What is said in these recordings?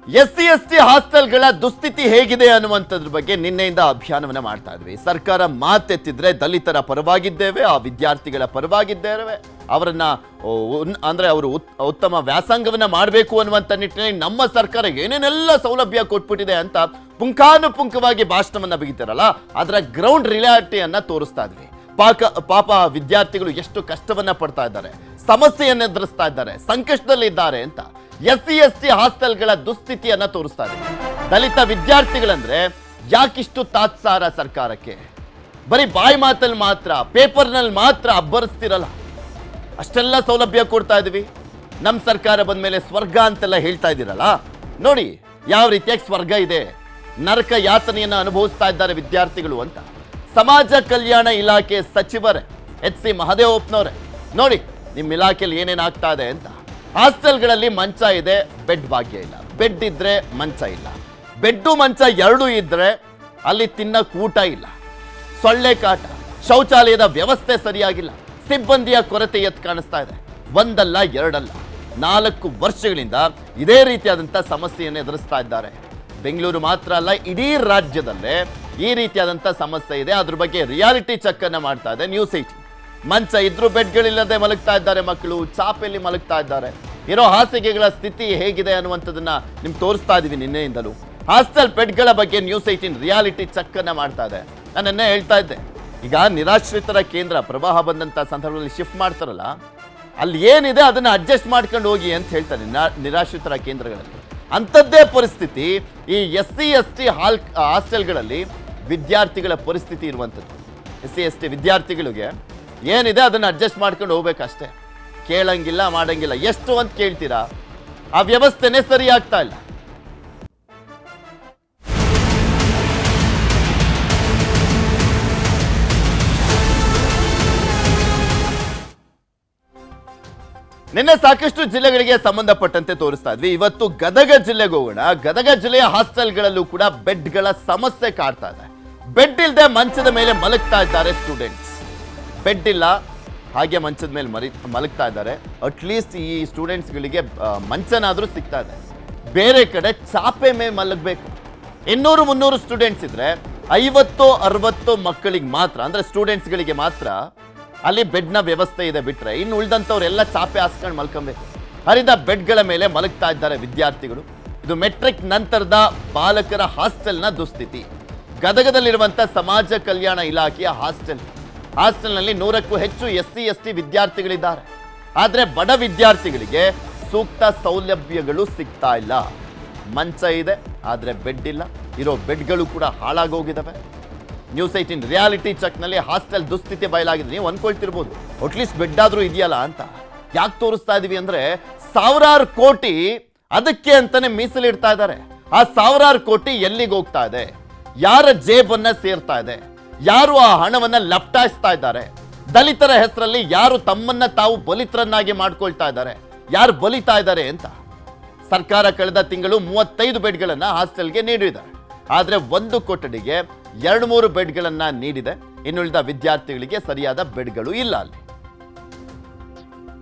SC/ST ಹಾಸ್ಟೆಲ್ಗಳ ದುಸ್ಥಿತಿ ಹೇಗಿದೆ ಅನ್ನುವಂಥದ್ರ ಬಗ್ಗೆ ನಿನ್ನೆಯಿಂದ ಅಭಿಯಾನವನ್ನ ಮಾಡ್ತಾ ಇದ್ವಿ. ಸರ್ಕಾರ ಮಾತೆತ್ತಿದ್ರೆ ದಲಿತರ ಪರವಾಗಿದ್ದೇವೆ, ಆ ವಿದ್ಯಾರ್ಥಿಗಳ ಪರವಾಗಿದ್ದೇವೆ, ಅವರನ್ನ ಅಂದ್ರೆ ಅವರು ಉತ್ತಮ ವ್ಯಾಸಂಗವನ್ನ ಮಾಡಬೇಕು ಅನ್ನುವಂಥ ನಿಟ್ಟಿನಲ್ಲಿ ನಮ್ಮ ಸರ್ಕಾರ ಏನೇನೆಲ್ಲ ಸೌಲಭ್ಯ ಕೊಟ್ಬಿಟ್ಟಿದೆ ಅಂತ ಪುಂಖಾನುಪುಂಖವಾಗಿ ಭಾಷಣವನ್ನ ಬಿಗಿತಾರಲ್ಲ, ಅದರ ಗ್ರೌಂಡ್ ರಿಯಾಲಿಟಿಯನ್ನ ತೋರಿಸ್ತಾ ಇದ್ವಿ. ಪಾಪ ವಿದ್ಯಾರ್ಥಿಗಳು ಎಷ್ಟು ಕಷ್ಟವನ್ನ ಪಡ್ತಾ ಇದ್ದಾರೆ, ಸಮಸ್ಯೆಯನ್ನು ಎದುರಿಸ್ತಾ ಇದ್ದಾರೆ, ಸಂಕಷ್ಟದಲ್ಲಿದ್ದಾರೆ ಅಂತ SC/ST ಹಾಸ್ಟೆಲ್ಗಳ ದುಸ್ಥಿತಿಯನ್ನ ತೋರಿಸ್ತಾ ಇದೆ. ದಲಿತ ವಿದ್ಯಾರ್ಥಿಗಳಂದ್ರೆ ಯಾಕಿಷ್ಟು ತಾತ್ಸಾರ ಸರ್ಕಾರಕ್ಕೆ? ಬರೀ ಬಾಯಿ ಮಾತಲ್ಲಿ ಮಾತ್ರ, ಪೇಪರ್ನಲ್ಲಿ ಮಾತ್ರ ಅಬ್ಬರಿಸ್ತಿರಲ್ಲ. ಅಷ್ಟೆಲ್ಲ ಸೌಲಭ್ಯ ಕೊಡ್ತಾ ಇದೀವಿ, ನಮ್ಮ ಸರ್ಕಾರ ಬಂದ ಮೇಲೆ ಸ್ವರ್ಗ ಅಂತೆಲ್ಲ ಹೇಳ್ತಾ ಇದ್ದೀರಲ್ಲ, ನೋಡಿ ಯಾವ ರೀತಿಯಾಗಿ ಸ್ವರ್ಗ ಇದೆ, ನರಕ ಯಾತನೆಯನ್ನ ಅನುಭವಿಸ್ತಾ ಇದ್ದಾರೆ ವಿದ್ಯಾರ್ಥಿಗಳು ಅಂತ. ಸಮಾಜ ಕಲ್ಯಾಣ ಇಲಾಖೆ ಸಚಿವರೇ HC ಮಹದೇವಪ್ಪನವರೇ, ನೋಡಿ ನಿಮ್ಮ ಇಲಾಖೆಯಲ್ಲಿ ಏನೇನಾಗ್ತಾ ಇದೆ ಅಂತ. ಹಾಸ್ಟೆಲ್ಗಳಲ್ಲಿ ಮಂಚ ಇದೆ, ಬೆಡ್ ಭಾಗ್ಯ ಇಲ್ಲ. ಬೆಡ್ ಇದ್ರೆ ಮಂಚ ಇಲ್ಲ, ಬೆಡ್ಡು ಮಂಚ ಎರಡೂ ಇದ್ರೆ ಅಲ್ಲಿ ತಿನ್ನಕ್ಕೆ ಊಟ ಇಲ್ಲ, ಸೊಳ್ಳೆ ಕಾಟ, ಶೌಚಾಲಯದ ವ್ಯವಸ್ಥೆ ಸರಿಯಾಗಿಲ್ಲ, ಸಿಬ್ಬಂದಿಯ ಕೊರತೆ ಎದ್ದು ಕಾಣಿಸ್ತಾ ಇದೆ. ಒಂದಲ್ಲ ಎರಡಲ್ಲ 4 ವರ್ಷಗಳಿಂದ ಇದೇ ರೀತಿಯಾದಂಥ ಸಮಸ್ಯೆಯನ್ನು ಎದುರಿಸ್ತಾ ಇದ್ದಾರೆ. ಬೆಂಗಳೂರು ಮಾತ್ರ ಅಲ್ಲ, ಇಡೀ ರಾಜ್ಯದಲ್ಲೇ ಈ ರೀತಿಯಾದಂಥ ಸಮಸ್ಯೆ ಇದೆ. ಅದ್ರ ಬಗ್ಗೆ ರಿಯಾಲಿಟಿ ಚೆಕ್ ಅನ್ನ ಮಾಡ್ತಾ ಇದೆ ನ್ಯೂಸ್ 18. ಮಂಚ ಇದ್ರೂ ಬೆಡ್ಗಳಿಲ್ಲದೆ ಮಲಗ್ತಾ ಇದ್ದಾರೆ ಮಕ್ಕಳು, ಚಾಪೆಯಲ್ಲಿ ಮಲಗ್ತಾ ಇದ್ದಾರೆ. ಇರೋ ಹಾಸಿಗೆಗಳ ಸ್ಥಿತಿ ಹೇಗಿದೆ ಅನ್ನುವಂಥದ್ದನ್ನ ನಿಮ್ಗೆ ತೋರಿಸ್ತಾ ಇದೀವಿ ನಿನ್ನೆಯಿಂದಲೂ. ಹಾಸ್ಟೆಲ್ ಬೆಡ್ಗಳ ಬಗ್ಗೆ ನ್ಯೂಸ್ 18 ರಿಯಾಲಿಟಿ ಚೆಕ್ ಅನ್ನ ಮಾಡ್ತಾ ಇದೆ. ನಾನು ನಿನ್ನೆ ಹೇಳ್ತಾ ಇದ್ದೆ, ಈಗ ನಿರಾಶ್ರಿತರ ಕೇಂದ್ರ ಪ್ರವಾಹ ಬಂದಂಥ ಸಂದರ್ಭದಲ್ಲಿ ಶಿಫ್ಟ್ ಮಾಡ್ತಾರಲ್ಲ, ಅಲ್ಲಿ ಏನಿದೆ ಅದನ್ನ ಅಡ್ಜಸ್ಟ್ ಮಾಡ್ಕೊಂಡು ಹೋಗಿ ಅಂತ ಹೇಳ್ತಾರೆ ನಿರಾಶ್ರಿತರ ಕೇಂದ್ರಗಳಲ್ಲಿ. ಅಂಥದ್ದೇ ಪರಿಸ್ಥಿತಿ ಈ SC/ST ಹಾಸ್ಟೆಲ್ಗಳಲ್ಲಿ ವಿದ್ಯಾರ್ಥಿಗಳ ಪರಿಸ್ಥಿತಿ ಇರುವಂಥದ್ದು. SC/ST ವಿದ್ಯಾರ್ಥಿಗಳಿಗೆ ಏನಿದೆ ಅದನ್ನು ಅಡ್ಜಸ್ಟ್ ಮಾಡ್ಕೊಂಡು ಹೋಗ್ಬೇಕಷ್ಟೇ, ಕೇಳಂಗಿಲ್ಲ ಮಾಡಂಗಿಲ್ಲ. ಎಷ್ಟು ಅಂತ ಕೇಳ್ತೀರಾ, ಆ ವ್ಯವಸ್ಥೆನೇ ಸರಿಯಾಗ್ತಾ ಇಲ್ಲ. ನಿನ್ನೆ ಸಾಕಷ್ಟು ಜಿಲ್ಲೆಗಳಿಗೆ ಸಂಬಂಧಪಟ್ಟಂತೆ ತೋರಿಸ್ತಾ ಇದ್ವಿ. ಇವತ್ತು ಗದಗ ಜಿಲ್ಲೆಗೆ ಹೋಗೋಣ. ಗದಗ ಜಿಲ್ಲೆಯ ಹಾಸ್ಟೆಲ್ಗಳಲ್ಲೂ ಕೂಡ ಬೆಡ್ಗಳ ಸಮಸ್ಯೆ ಕಾಡ್ತಾ ಇದೆ. ಬೆಡ್ ಇಲ್ಲದೆ ಮಂಚದ ಮೇಲೆ ಮಲಗ್ತಾ ಇದ್ದಾರೆ ಸ್ಟೂಡೆಂಟ್ಸ್. ಬೆಡ್ ಇಲ್ಲ, ಹಾಗೆ ಮಂಚದ ಮೇಲೆ ಮಲಗ್ತಾ ಇದ್ದಾರೆ. ಅಟ್ಲೀಸ್ಟ್ ಈ ಸ್ಟೂಡೆಂಟ್ಸ್ಗಳಿಗೆ ಮಂಚನಾದರೂ ಸಿಗ್ತಾ ಇದೆ. ಬೇರೆ ಕಡೆ ಚಾಪೆ ಮೇಲೆ ಮಲಗಬೇಕು. 200-300 ಸ್ಟೂಡೆಂಟ್ಸ್ ಇದ್ರೆ 50-60 ಮಕ್ಕಳಿಗೆ ಮಾತ್ರ, ಅಂದ್ರೆ ಸ್ಟೂಡೆಂಟ್ಸ್ಗಳಿಗೆ ಮಾತ್ರ ಅಲ್ಲಿ ಬೆಡ್ನ ವ್ಯವಸ್ಥೆ ಇದೆ. ಬಿಟ್ರೆ ಇನ್ನು ಉಳಿದಂಥವ್ರೆಲ್ಲ ಚಾಪೆ ಹಾಸ್ಕೊಂಡು ಮಲ್ಕೊಬೇಕು. ಹರಿದ ಬೆಡ್ಗಳ ಮೇಲೆ ಮಲಗ್ತಾ ಇದ್ದಾರೆ ವಿದ್ಯಾರ್ಥಿಗಳು. ಇದು ಮೆಟ್ರಿಕ್ ನಂತರದ ಬಾಲಕರ ಹಾಸ್ಟೆಲ್ನ ದುಸ್ಥಿತಿ. ಗದಗದಲ್ಲಿರುವಂಥ ಸಮಾಜ ಕಲ್ಯಾಣ ಇಲಾಖೆಯ ಹಾಸ್ಟೆಲ್ನಲ್ಲಿ 100ಕ್ಕೂ ಹೆಚ್ಚು SC/ST ವಿದ್ಯಾರ್ಥಿಗಳಿದ್ದಾರೆ. ಆದರೆ ಬಡ ವಿದ್ಯಾರ್ಥಿಗಳಿಗೆ ಸೂಕ್ತ ಸೌಲಭ್ಯಗಳು ಸಿಗ್ತಾ ಇಲ್ಲ. ಮಂಚ ಇದೆ, ಆದರೆ ಬೆಡ್ ಇಲ್ಲ. ಇರೋ ಬೆಡ್ಗಳು ಕೂಡ ಹಾಳಾಗೋಗಿದ್ದಾವೆ. ನ್ಯೂಸ್ 18 ರಿಯಾಲಿಟಿ ಚೆಕ್ನಲ್ಲಿ ಹಾಸ್ಟೆಲ್ ದುಸ್ಥಿತಿ ಬಯಲಾಗಿದೆ. ನೀವು ಅನ್ಕೊಳ್ತಿರ್ಬೋದು, ಅಟ್ಲೀಸ್ಟ್ ಬೆಡ್ ಆದ್ರೂ ಇದೆಯಲ್ಲ ಅಂತ. ಯಾಕೆ ತೋರಿಸ್ತಾ ಇದೀವಿ ಅಂದ್ರೆ, ಸಾವಿರಾರು ಕೋಟಿ ಅದಕ್ಕೆ ಅಂತಾನೆ ಮೀಸಲಿಡ್ತಾ ಇದ್ದಾರೆ. ಆ ಸಾವಿರಾರು ಕೋಟಿ ಎಲ್ಲಿಗೆ ಹೋಗ್ತಾ ಇದೆ, ಯಾರ ಜೇಬನ್ನ ಸೇರ್ತಾ ಇದೆ, ಯಾರು ಆ ಹಣವನ್ನ ಲಪ್ಟಾಯಿಸ್ತಾ ಇದ್ದಾರೆ, ದಲಿತರ ಹೆಸರಲ್ಲಿ ಯಾರು ತಮ್ಮನ್ನ ತಾವು ಬಲಿತರನ್ನಾಗಿ ಮಾಡ್ಕೊಳ್ತಾ ಇದ್ದಾರೆ, ಯಾರು ಬಲಿತಾ ಇದ್ದಾರೆ ಅಂತ. ಸರ್ಕಾರ ಕಳೆದ ತಿಂಗಳು 35 ಬೆಡ್ಗಳನ್ನ ಹಾಸ್ಟೆಲ್ಗೆ ನೀಡಿದ್ದಾರೆ. ಆದರೆ ಒಂದು ಕೊಠಡಿಗೆ 2-3 ಬೆಡ್ಗಳನ್ನ ನೀಡಿದೆ. ಇನ್ನುಳಿದ ವಿದ್ಯಾರ್ಥಿಗಳಿಗೆ ಸರಿಯಾದ ಬೆಡ್ಗಳು ಇಲ್ಲ ಅಲ್ಲಿ.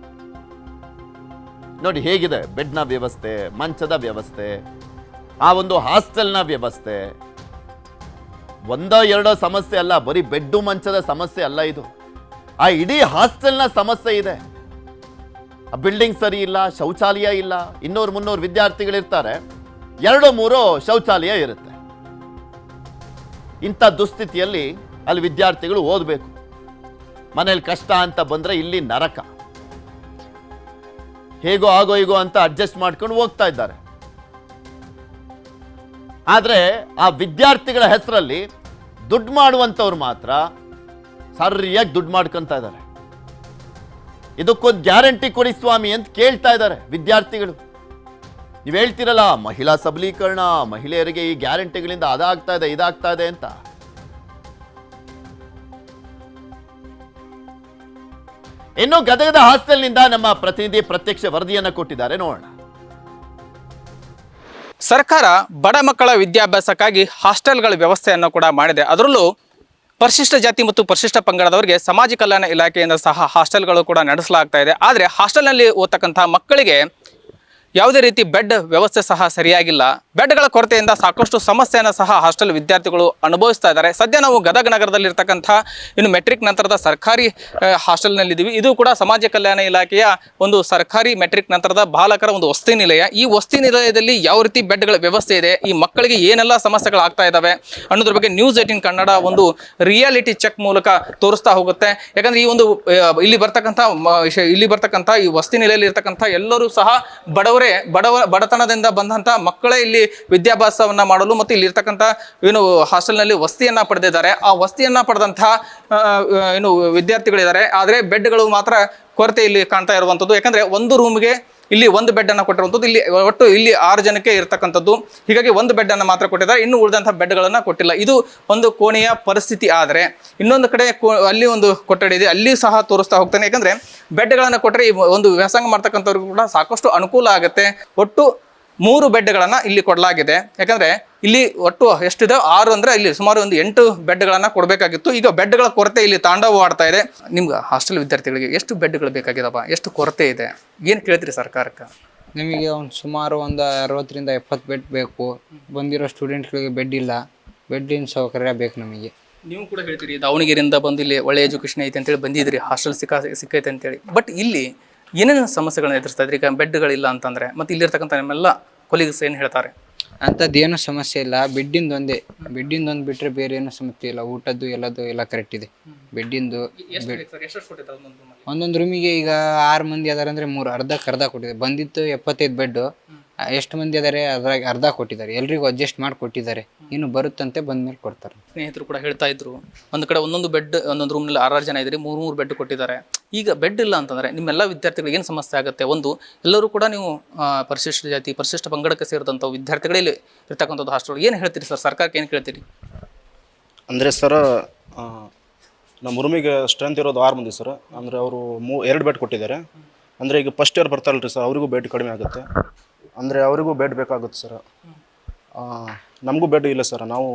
ನೋಡಿ ಹೇಗಿದೆ ಬೆಡ್ನ ವ್ಯವಸ್ಥೆ, ಮಂಚದ ವ್ಯವಸ್ಥೆ, ಆ ಒಂದು ಹಾಸ್ಟೆಲ್ನ ವ್ಯವಸ್ಥೆ. 1-2 ಸಮಸ್ಯೆ ಅಲ್ಲ, ಬರೀ ಬೆಡ್ಡು ಮಂಚದ ಸಮಸ್ಯೆ ಅಲ್ಲ ಇದು. ಆ ಇಡೀ ಹಾಸ್ಟೆಲ್ನ ಸಮಸ್ಯೆ ಇದೆ. ಬಿಲ್ಡಿಂಗ್ ಸರಿ ಇಲ್ಲ, ಶೌಚಾಲಯ ಇಲ್ಲ. 200-300 ವಿದ್ಯಾರ್ಥಿಗಳಿರ್ತಾರೆ, 2-3 ಶೌಚಾಲಯ ಇರುತ್ತೆ. ಇಂಥ ದುಸ್ಥಿತಿಯಲ್ಲಿ ಅಲ್ಲಿ ವಿದ್ಯಾರ್ಥಿಗಳು ಓದಬೇಕು. ಮನೇಲಿ ಕಷ್ಟ ಅಂತ ಬಂದ್ರೆ ಇಲ್ಲಿ ನರಕ. ಹೇಗೋ ಆಗೋ ಹೀಗೋ ಅಂತ ಅಡ್ಜಸ್ಟ್ ಮಾಡ್ಕೊಂಡು ಹೋಗ್ತಾ ಇದ್ದಾರೆ. ಆದರೆ ಆ ವಿದ್ಯಾರ್ಥಿಗಳ ಹೆಸರಲ್ಲಿ ದುಡ್ಡು ಮಾಡುವಂಥವ್ರು ಮಾತ್ರ ಸರಿಯಾಗಿ ದುಡ್ಡು ಮಾಡ್ಕೊತಾ ಇದ್ದಾರೆ. ಇದಕ್ಕೊಂದು ಗ್ಯಾರಂಟಿ ಕೊಡಿ ಸ್ವಾಮಿ ಅಂತ ಕೇಳ್ತಾ ಇದ್ದಾರೆ ವಿದ್ಯಾರ್ಥಿಗಳು. ನೀವು ಹೇಳ್ತಿರಲ್ಲ, ಮಹಿಳಾ ಸಬಲೀಕರಣ, ಮಹಿಳೆಯರಿಗೆ ಈ ಗ್ಯಾರಂಟಿಗಳಿಂದ ಅದಾಗ್ತಾ ಇದೆ ಇದಾಗ್ತಾ ಇದೆ ಅಂತ. ಇನ್ನು ಗದಗದ ಹಾಸ್ಟೆಲ್ನಿಂದ ನಮ್ಮ ಪ್ರತಿನಿಧಿ ಪ್ರತ್ಯಕ್ಷ ವರದಿಯನ್ನು ಕೊಟ್ಟಿದ್ದಾರೆ, ನೋಡೋಣ. ಸರ್ಕಾರ ಬಡ ಮಕ್ಕಳ ವಿದ್ಯಾಭ್ಯಾಸಕ್ಕಾಗಿ ಹಾಸ್ಟೆಲ್ಗಳ ವ್ಯವಸ್ಥೆಯನ್ನು ಕೂಡ ಮಾಡಿದೆ. ಅದರಲ್ಲೂ ಪರಿಶಿಷ್ಟ ಜಾತಿ ಮತ್ತು ಪರಿಶಿಷ್ಟ ಪಂಗಡದವರಿಗೆ ಸಮಾಜ ಕಲ್ಯಾಣ ಇಲಾಖೆಯಿಂದ ಸಹ ಹಾಸ್ಟೆಲ್ಗಳು ಕೂಡ ನಡೆಸಲಾಗ್ತಾ ಇದೆ. ಆದರೆ ಹಾಸ್ಟೆಲ್ನಲ್ಲಿ ಓದ್ತಕ್ಕಂಥ ಮಕ್ಕಳಿಗೆ ಯಾವುದೇ ರೀತಿ ಬೆಡ್ ವ್ಯವಸ್ಥೆ ಸಹ ಸರಿಯಾಗಿಲ್ಲ. ಬೆಡ್ಗಳ ಕೊರತೆಯಿಂದ ಸಾಕಷ್ಟು ಸಮಸ್ಯೆಯನ್ನು ಸಹ ಹಾಸ್ಟೆಲ್ ವಿದ್ಯಾರ್ಥಿಗಳು ಅನುಭವಿಸ್ತಾ ಇದ್ದಾರೆ. ಸದ್ಯ ನಾವು ಗದಗ ನಗರದಲ್ಲಿರ್ತಕ್ಕಂಥ ಇನ್ನು ಮೆಟ್ರಿಕ್ ನಂತರದ ಸರ್ಕಾರಿ ಹಾಸ್ಟೆಲ್ನಲ್ಲಿದ್ದೀವಿ. ಇದು ಕೂಡ ಸಮಾಜ ಕಲ್ಯಾಣ ಇಲಾಖೆಯ ಒಂದು ಸರ್ಕಾರಿ ಮೆಟ್ರಿಕ್ ನಂತರದ ಬಾಲಕರ ಒಂದು ವಸತಿ ನಿಲಯ. ಈ ವಸತಿ ನಿಲಯದಲ್ಲಿ ಯಾವ ರೀತಿ ಬೆಡ್ಗಳ ವ್ಯವಸ್ಥೆ ಇದೆ, ಈ ಮಕ್ಕಳಿಗೆ ಏನೆಲ್ಲ ಸಮಸ್ಯೆಗಳಾಗ್ತಾ ಇದ್ದಾವೆ ಅನ್ನೋದ್ರ ಬಗ್ಗೆ ನ್ಯೂಸ್ 18 ಕನ್ನಡ ಒಂದು ರಿಯಾಲಿಟಿ ಚೆಕ್ ಮೂಲಕ ತೋರಿಸ್ತಾ ಹೋಗುತ್ತೆ. ಯಾಕಂದ್ರೆ ಈ ಒಂದು ಇಲ್ಲಿ ಬರ್ತಕ್ಕಂಥ ಈ ವಸತಿ ನಿಲಯದಲ್ಲಿ ಇರ್ತಕ್ಕಂಥ ಎಲ್ಲರೂ ಸಹ ಬಡತನದಿಂದ ಬಂದಂಥ ಮಕ್ಕಳೇ ಇಲ್ಲಿ ವಿದ್ಯಾಭ್ಯಾಸವನ್ನ ಮಾಡಲು ಮತ್ತು ಇಲ್ಲಿ ಇರ್ತಕ್ಕಂಥ ಏನು ಹಾಸ್ಟೆಲ್ನಲ್ಲಿ ವಸತಿಯನ್ನ ಪಡೆದಿದ್ದಾರೆ. ಆ ವಸತಿಯನ್ನ ಪಡೆದಂತಹ ಏನು ವಿದ್ಯಾರ್ಥಿಗಳಿದ್ದಾರೆ. ಆದರೆ ಬೆಡ್ಗಳು ಮಾತ್ರ ಕೊರತೆ ಇಲ್ಲಿ ಕಾಣ್ತಾ ಇರುವಂಥದ್ದು. ಯಾಕಂದ್ರೆ ಒಂದು ರೂಮ್ಗೆ ಇಲ್ಲಿ ಒಂದು ಬೆಡ್ ಅನ್ನು ಕೊಟ್ಟಿರುವಂಥದ್ದು. ಇಲ್ಲಿ ಒಟ್ಟು ಇಲ್ಲಿ 6 ಜನಕ್ಕೆ ಇರತಕ್ಕಂಥದ್ದು. ಹೀಗಾಗಿ ಒಂದು ಬೆಡ್ ಅನ್ನು ಮಾತ್ರ ಕೊಟ್ಟಿದ್ದಾರೆ, ಇನ್ನು ಉಳಿದಂತಹ ಬೆಡ್ಗಳನ್ನು ಕೊಟ್ಟಿಲ್ಲ. ಇದು ಒಂದು ಕೋಣೆಯ ಪರಿಸ್ಥಿತಿ. ಆದರೆ ಇನ್ನೊಂದು ಕಡೆ ಅಲ್ಲಿ ಒಂದು ಕೊಠಡಿ ಇದೆ, ಅಲ್ಲಿ ಸಹ ತೋರಿಸ್ತಾ ಹೋಗ್ತಾನೆ. ಯಾಕಂದ್ರೆ ಬೆಡ್ಗಳನ್ನು ಕೊಟ್ಟರೆ ಒಂದು ವ್ಯಾಸಂಗ ಮಾಡ್ತಕ್ಕಂಥವ್ರಿಗೂ ಕೂಡ ಸಾಕಷ್ಟು ಅನುಕೂಲ ಆಗುತ್ತೆ. ಒಟ್ಟು 3 ಬೆಡ್ಗಳನ್ನು ಇಲ್ಲಿ ಕೊಡಲಾಗಿದೆ. ಯಾಕಂದ್ರೆ ಇಲ್ಲಿ ಒಟ್ಟು ಎಷ್ಟಿದೆ 6 ಅಂದ್ರೆ ಇಲ್ಲಿ ಸುಮಾರು ಒಂದು 8 ಬೆಡ್ಗಳನ್ನು ಕೊಡಬೇಕಾಗಿತ್ತು. ಈಗ ಬೆಡ್ಗಳ ಕೊರತೆ ಇಲ್ಲಿ ತಾಂಡವವಾಡ್ತಾ ಇದೆ. ನಿಮ್ಗೆ ಹಾಸ್ಟೆಲ್ ವಿದ್ಯಾರ್ಥಿಗಳಿಗೆ ಎಷ್ಟು ಬೆಡ್ಗಳು ಬೇಕಾಗಿದಪ್ಪ, ಎಷ್ಟು ಕೊರತೆ ಇದೆ, ಏನು ಕೇಳ್ತೀರಿ ಸರ್ಕಾರಕ್ಕೆ? ನಮಗೆ ಸುಮಾರು ಒಂದು 60 ರಿಂದ 70 ಬೆಡ್ ಬೇಕು. ಬಂದಿರೋ ಸ್ಟೂಡೆಂಟ್ಗಳಿಗೆ ಬೆಡ್ ಇಲ್ಲ, ಬೆಡ್ಡಿನ ಸೌಕರ್ಯ ಬೇಕು ನಮಗೆ. ನೀವು ಕೂಡ ಹೇಳ್ತೀರಿ ದಾವಣಗೆರೆಯಿಂದ ಬಂದು ಇಲ್ಲಿ ಒಳ್ಳೆ ಎಜುಕೇಷನ್ ಐತೆ ಅಂತೇಳಿ ಬಂದಿದ್ರಿ, ಹಾಸ್ಟೆಲ್ ಸಿಕ್ಕೈತೆ ಅಂತೇಳಿ. ಬಟ್ ಇಲ್ಲಿ ಏನೇನು ಸಮಸ್ಯೆಗಳನ್ನ ಎದುರಿಸ್ತಾ ಇದ್ರಿ? ಈಗ ಬೆಡ್ಗಳಿಲ್ಲ ಅಂತಂದ್ರೆ ಮತ್ತೆ ಇಲ್ಲಿರ್ತಕ್ಕಂಥ ನಿಮ್ಮೆಲ್ಲ ಕೊಲೀಗ್ಸ್ ಏನು ಹೇಳ್ತಾರೆ? ಅಂಥದ್ದೇನು ಸಮಸ್ಯೆ ಇಲ್ಲ, ಬೆಡ್ಡಿಂದು ಒಂದು ಬಿಟ್ಟರೆ ಬೇರೆ ಏನು ಸಮಸ್ಯೆ ಇಲ್ಲ. ಊಟದ್ದು ಎಲ್ಲ ಕರೆಕ್ಟ್ ಇದೆ. ಬೆಡ್ಡಿಂದು ಒಂದೊಂದು ರೂಮಿಗೆ ಈಗ 6 ಮಂದಿ ಅದಾರೆ ಅಂದರೆ 3 ಅರ್ಧ ಕೊಟ್ಟಿದೆ. ಬಂದಿತ್ತು 75 ಬೆಡ್, ಎಷ್ಟು ಮಂದಿ ಅದಾರೆ ಅದ್ರಾಗ ಅರ್ಧ ಕೊಟ್ಟಿದ್ದಾರೆ. ಎಲ್ರಿಗೂ ಅಡ್ಜಸ್ಟ್ ಮಾಡಿ ಕೊಟ್ಟಿದ್ದಾರೆ. ಇನ್ನು ಬರುತ್ತಂತೆ ಬಂದ್ಮೇಲೆ ಕೊಡ್ತಾರೆ. ಸ್ನೇಹಿತರು ಕೂಡ ಹೇಳ್ತಾ ಇದ್ರು, ಒಂದು ಕಡೆ ಒಂದೊಂದು ಬೆಡ್ ಒಂದೊಂದು ರೂಮ್ನಲ್ಲಿ 6 ಜನ ಇದ್ರಿ, 3 ಬೆಡ್ ಕೊಟ್ಟಿದ್ದಾರೆ. ಈಗ ಬೆಡ್ ಇಲ್ಲ ಅಂತಂದ್ರೆ ನಿಮ್ಮೆಲ್ಲ ವಿದ್ಯಾರ್ಥಿಗಳಿಗೆ ಏನು ಸಮಸ್ಯೆ ಆಗುತ್ತೆ? ಒಂದು, ಎಲ್ಲರೂ ಕೂಡ ನೀವು ಪರಿಶಿಷ್ಟ ಜಾತಿ ಪರಿಶಿಷ್ಟ ಪಂಗಡಕ್ಕೆ ಸೇರಿದಂಥ ವಿದ್ಯಾರ್ಥಿಗಳಲ್ಲಿ ಇರ್ತಕ್ಕಂಥದ್ದು ಹಾಸ್ಟೆಲ್ ಏನು ಹೇಳ್ತೀರಿ ಸರ್? ಸರ್ಕಾರಕ್ಕೆ ಏನು ಕೇಳ್ತೀರಿ? ಅಂದರೆ ಸರ್, ನಮ್ಮ ರೂಮಿಗೆ ಸ್ಟ್ರೆಂತ್ ಇರೋದು 6 ಮಂದಿ ಸರ್. ಅಂದರೆ ಅವರು 2 ಬೆಡ್ ಕೊಟ್ಟಿದ್ದಾರೆ. ಅಂದರೆ ಈಗ ಫಸ್ಟ್ ಇಯರ್ ಬರ್ತಾರಲ್ರಿ ಸರ್, ಅವರಿಗೂ ಬೆಡ್ ಕಡಿಮೆ ಆಗುತ್ತೆ. ಅಂದರೆ ಅವರಿಗೂ ಬೆಡ್ ಬೇಕಾಗುತ್ತೆ ಸರ್. ನಮಗೂ ಬೆಡ್ ಇಲ್ಲ ಸರ್. ನಾವು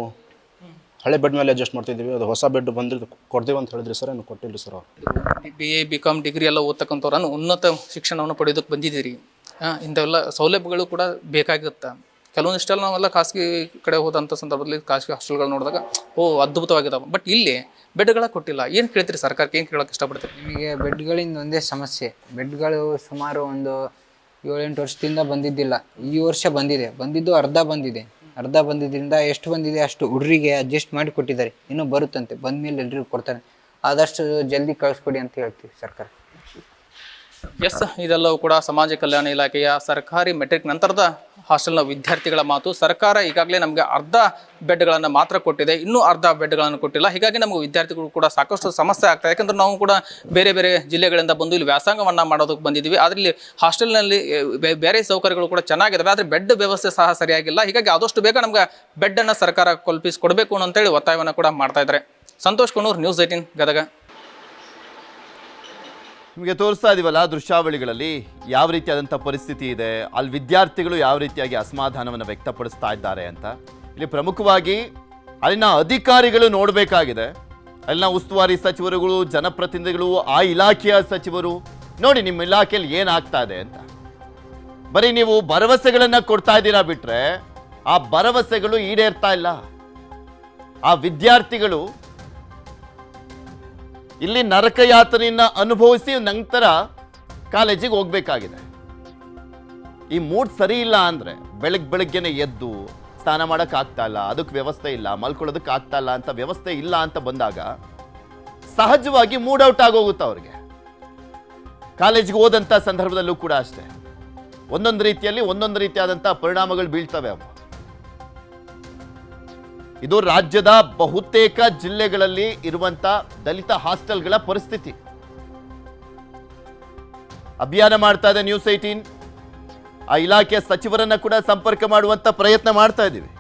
ಹಳೆ ಬೆಡ್ ಮೇಲೆ ಅಡ್ಜಸ್ಟ್ ಮಾಡ್ತಿದ್ದೀವಿ. ಅದು ಹೊಸ ಬೆಡ್ ಬಂದಿದ್ದು ಕೊಡ್ತೀವಿ ಅಂತ ಹೇಳಿದ್ರಿ ಸರ್, ಏನು ಕೊಟ್ಟಿಲ್ಲ ಸರ್. BA BCom ಡಿಗ್ರಿ ಎಲ್ಲ ಓದ್ತಕ್ಕಂಥವ್ರನ್ನು ಉನ್ನತ ಶಿಕ್ಷಣವನ್ನು ಪಡೆಯೋದಕ್ಕೆ ಬಂದಿದ್ದೀರಿ. ಇಂಥವೆಲ್ಲ ಸೌಲಭ್ಯಗಳು ಕೂಡ ಬೇಕಾಗುತ್ತೆ. ಕೆಲವೊಂದಿಷ್ಟೆಲ್ಲ ನಾವೆಲ್ಲ ಖಾಸಗಿ ಕಡೆ ಹೋದಂಥ ಸಂದರ್ಭದಲ್ಲಿ ಖಾಸಗಿ ಹಾಸ್ಟೆಲ್ಗಳು ನೋಡಿದಾಗ ಅದ್ಭುತವಾಗಿದ್ದಾವೆ. ಬಟ್ ಇಲ್ಲಿ ಬೆಡ್ಗಳ ಕೊಟ್ಟಿಲ್ಲ. ಏನು ಕೇಳ್ತೀರಿ ಸರ್ಕಾರಕ್ಕೆ? ಏನು ಕೇಳೋಕ್ಕೆ ಇಷ್ಟಪಡ್ತೀರಿ? ನಿಮಗೆ ಬೆಡ್ಗಳಿಂದ ಒಂದೇ ಸಮಸ್ಯೆ. ಬೆಡ್ಗಳು ಸುಮಾರು ಒಂದು 7-8 ವರ್ಷದಿಂದ ಬಂದಿದ್ದಿಲ್ಲ. ಈ ವರ್ಷ ಬಂದಿದ್ದು ಅರ್ಧ ಬಂದಿದ್ದರಿಂದ ಎಷ್ಟು ಬಂದಿದೆ ಅಷ್ಟು ಹುಡ್ರಿಗೆ ಅಡ್ಜಸ್ಟ್ ಮಾಡಿ ಕೊಟ್ಟಿದ್ದಾರೆ. ಇನ್ನೂ ಬರುತ್ತಂತೆ, ಬಂದಮೇಲೆ ಎಲ್ರಿಗೂ ಕೊಡ್ತಾರೆ. ಆದಷ್ಟು ಜಲ್ದಿ ಕಳಿಸ್ಕೊಡಿ ಅಂತ ಹೇಳ್ತೀವಿ ಸರ್ಕಾರ. ಎಸ್, ಇದೆಲ್ಲವೂ ಕೂಡ ಸಮಾಜ ಕಲ್ಯಾಣ ಇಲಾಖೆಯ ಸರ್ಕಾರಿ ಮೆಟ್ರಿಕ್ ನಂತರದ ಹಾಸ್ಟೆಲ್ನ ವಿದ್ಯಾರ್ಥಿಗಳ ಮಾತು. ಸರ್ಕಾರ ಈಗಾಗಲೇ ನಮಗೆ ಅರ್ಧ ಬೆಡ್ಗಳನ್ನು ಮಾತ್ರ ಕೊಟ್ಟಿದೆ, ಇನ್ನೂ ಅರ್ಧ ಬೆಡ್ಗಳನ್ನು ಕೊಟ್ಟಿಲ್ಲ. ಹೀಗಾಗಿ ನಮಗೆ ವಿದ್ಯಾರ್ಥಿಗಳು ಕೂಡ ಸಾಕಷ್ಟು ಸಮಸ್ಯೆ ಆಗ್ತದೆ. ಯಾಕಂದ್ರೆ ನಾವು ಕೂಡ ಬೇರೆ ಬೇರೆ ಜಿಲ್ಲೆಗಳಿಂದ ಬಂದು ಇಲ್ಲಿ ವ್ಯಾಸಂಗವನ್ನು ಮಾಡೋದಕ್ಕೆ ಬಂದಿದ್ದೀವಿ. ಆದರೆ ಇಲ್ಲಿ ಹಾಸ್ಟೆಲ್ನಲ್ಲಿ ಬೇರೆ ಸೌಕರ್ಯಗಳು ಕೂಡ ಚೆನ್ನಾಗಿದ್ದಾವೆ, ಆದರೆ ಬೆಡ್ ವ್ಯವಸ್ಥೆ ಸಹ ಸರಿಯಾಗಿಲ್ಲ. ಹೀಗಾಗಿ ಆದಷ್ಟು ಬೇಗ ನಮ್ಗೆ ಬೆಡ್ಡನ್ನು ಸರ್ಕಾರ ಕಲ್ಪಿಸಿಕೊಡ್ಬೇಕು ಅಂತೇಳಿ ಒತ್ತಾಯವನ್ನು ಕೂಡ ಮಾಡ್ತಾ ಇದ್ದಾರೆ. ಸಂತೋಷ್ ಕುನೂರ್, ನ್ಯೂಸ್ 18 ಗದಗ. ನಿಮಗೆ ತೋರಿಸ್ತಾ ಇದೀವಲ್ಲ ದೃಶ್ಯಾವಳಿಗಳಲ್ಲಿ ಯಾವ ರೀತಿಯಾದಂಥ ಪರಿಸ್ಥಿತಿ ಇದೆ, ಅಲ್ಲಿ ವಿದ್ಯಾರ್ಥಿಗಳು ಯಾವ ರೀತಿಯಾಗಿ ಅಸಮಾಧಾನವನ್ನು ವ್ಯಕ್ತಪಡಿಸ್ತಾ ಇದ್ದಾರೆ ಅಂತ. ಇಲ್ಲಿ ಪ್ರಮುಖವಾಗಿ ಅಲ್ಲಿನ ಅಧಿಕಾರಿಗಳು ನೋಡಬೇಕಾಗಿದೆ. ಅಲ್ಲಿನ ಉಸ್ತುವಾರಿ ಸಚಿವರುಗಳು, ಜನಪ್ರತಿನಿಧಿಗಳು, ಆ ಇಲಾಖೆಯ ಸಚಿವರು ನೋಡಿ ನಿಮ್ಮ ಇಲಾಖೆಯಲ್ಲಿ ಏನಾಗ್ತಾ ಇದೆ ಅಂತ. ಬರೀ ನೀವು ಭರವಸೆಗಳನ್ನು ಕೊಡ್ತಾ ಇದ್ದೀರಾ ಬಿಟ್ರೆ ಆ ಭರವಸೆಗಳು ಈಡೇರ್ತಾ ಇಲ್ಲ. ಆ ವಿದ್ಯಾರ್ಥಿಗಳು ಇಲ್ಲಿ ನರಕಯಾತನೆಯನ್ನ ಅನುಭವಿಸಿ ನಂತರ ಕಾಲೇಜಿಗೆ ಹೋಗ್ಬೇಕಾಗಿದೆ. ಈ ಮೂಡ್ ಸರಿ ಇಲ್ಲ ಅಂದ್ರೆ ಬೆಳಗ್ಗೆನೆ ಎದ್ದು ಸ್ನಾನ ಮಾಡಕ್ ಆಗ್ತಾ ಇಲ್ಲ, ಅದಕ್ಕೆ ವ್ಯವಸ್ಥೆ ಇಲ್ಲ, ಮಲ್ಕೊಳ್ಳೋದಕ್ಕೆ ಆಗ್ತಾ ಇಲ್ಲ ಅಂತ ವ್ಯವಸ್ಥೆ ಇಲ್ಲ ಅಂತ ಬಂದಾಗ ಸಹಜವಾಗಿ ಮೂಡ್ ಔಟ್ ಆಗೋಗುತ್ತೆ ಅವ್ರಿಗೆ. ಕಾಲೇಜಿಗೆ ಹೋದಂಥ ಸಂದರ್ಭದಲ್ಲೂ ಕೂಡ ಅಷ್ಟೇ ಒಂದೊಂದು ರೀತಿಯಲ್ಲಿ ಒಂದೊಂದು ರೀತಿಯಾದಂಥ ಪರಿಣಾಮಗಳು ಬೀಳ್ತವೆ ಅವು. ಇದು ರಾಜ್ಯದ ಬಹುತೇಕ ಜಿಲ್ಲೆಗಳಲ್ಲಿ ಇರುವಂತ ದಲಿತ ಹಾಸ್ಟೆಲ್ಗಳ ಪರಿಸ್ಥಿತಿ. ಅಭಿಯಾನ ಮಾಡ್ತಾ ಇದೆ ನ್ಯೂಸ್ 18. ಆ ಇಲಾಖೆಯ ಸಚಿವರನ್ನ ಕೂಡ ಸಂಪರ್ಕ ಮಾಡುವಂತ ಪ್ರಯತ್ನ ಮಾಡ್ತಾ ಇದ್ದೀವಿ.